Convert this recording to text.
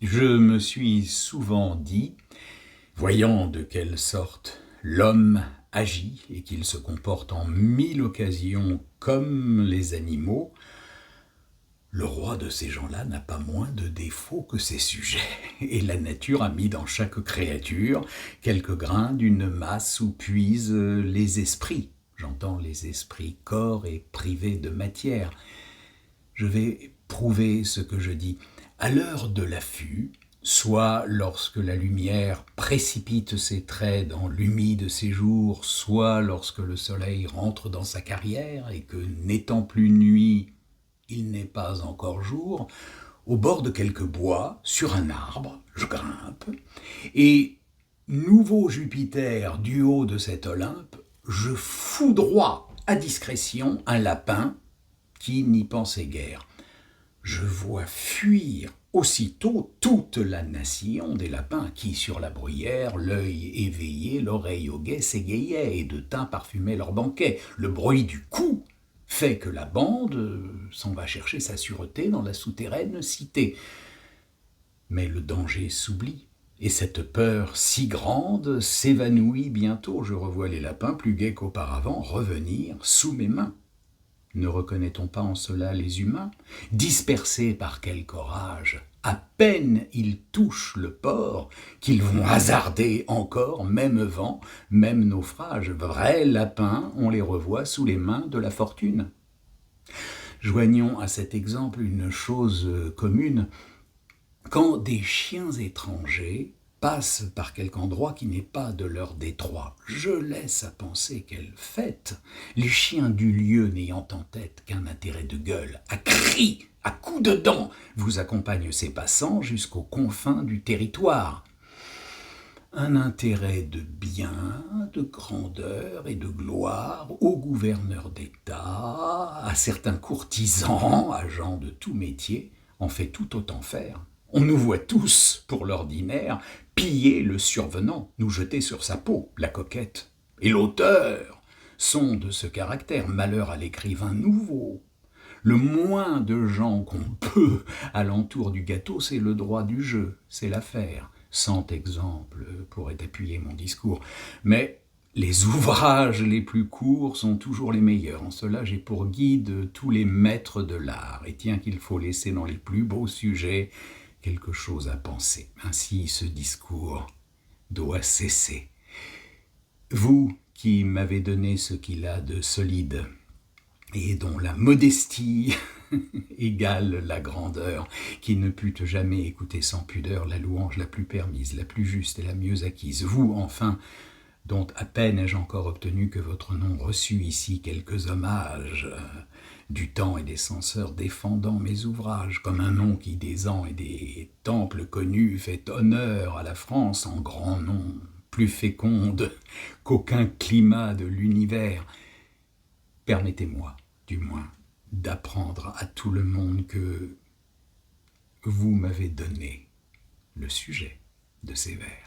Je me suis souvent dit, voyant de quelle sorte l'homme agit et qu'il se comporte en mille occasions comme les animaux, le roi de ces gens-là n'a pas moins de défauts que ses sujets, et la nature a mis dans chaque créature quelques grains d'une masse où puisent les esprits. J'entends les esprits corps et privés de matière. Je vais prouver ce que je dis. À l'heure de l'affût, soit lorsque la lumière précipite ses traits dans l'humide séjour, soit lorsque le soleil rentre dans sa carrière et que, n'étant plus nuit, il n'est pas encore jour, au bord de quelque bois, sur un arbre, je grimpe, et, nouveau Jupiter du haut de cet Olympe, je foudroie à discrétion un lapin qui n'y pensait guère. Je vois fuir aussitôt toute la nation des lapins qui, sur la bruyère, l'œil éveillé, l'oreille au guet, s'égayaient et de thym parfumaient leur banquet. Le bruit du coup fait que la bande s'en va chercher sa sûreté dans la souterraine cité. Mais le danger s'oublie, et cette peur si grande s'évanouit bientôt. Je revois les lapins, plus gais qu'auparavant, revenir sous mes mains. Ne reconnaît-on pas en cela les humains, dispersés par quelque orage? À peine ils touchent le port qu'ils vont hasarder encore, même vent, même naufrage. Vrais lapins, on les revoit sous les mains de la fortune. Joignons à cet exemple une chose commune. Quand des chiens étrangers passent par quelque endroit qui n'est pas de leur détroit, je laisse à penser quelle fête, les chiens du lieu n'ayant en tête qu'un intérêt de gueule, à cris, à coups de dents, vous accompagnent ces passants jusqu'aux confins du territoire. Un intérêt de bien, de grandeur et de gloire aux gouverneurs d'État, à certains courtisans, agents de tout métier, en fait tout autant faire. On nous voit tous, pour l'ordinaire, piller le survenant, nous jeter sur sa peau, la coquette. Et l'auteur sont de ce caractère, malheur à l'écrivain nouveau. Le moins de gens qu'on peut alentour du gâteau, c'est le droit du jeu, c'est l'affaire. 100 exemples pourraient appuyer mon discours. Mais les ouvrages les plus courts sont toujours les meilleurs. En cela, j'ai pour guide tous les maîtres de l'art. Et tiens qu'il faut laisser dans les plus beaux sujets quelque chose à penser. Ainsi, ce discours doit cesser. Vous qui m'avez donné ce qu'il a de solide, et dont la modestie égale la grandeur, qui ne put jamais écouter sans pudeur la louange la plus permise, la plus juste et la mieux acquise. Vous, enfin, dont à peine ai-je encore obtenu que votre nom reçût ici quelques hommages du temps et des censeurs défendant mes ouvrages, comme un nom qui des ans et des temples connus fait honneur à la France en grand nom, plus féconde qu'aucun climat de l'univers. Permettez-moi, du moins, d'apprendre à tout le monde que vous m'avez donné le sujet de ces vers.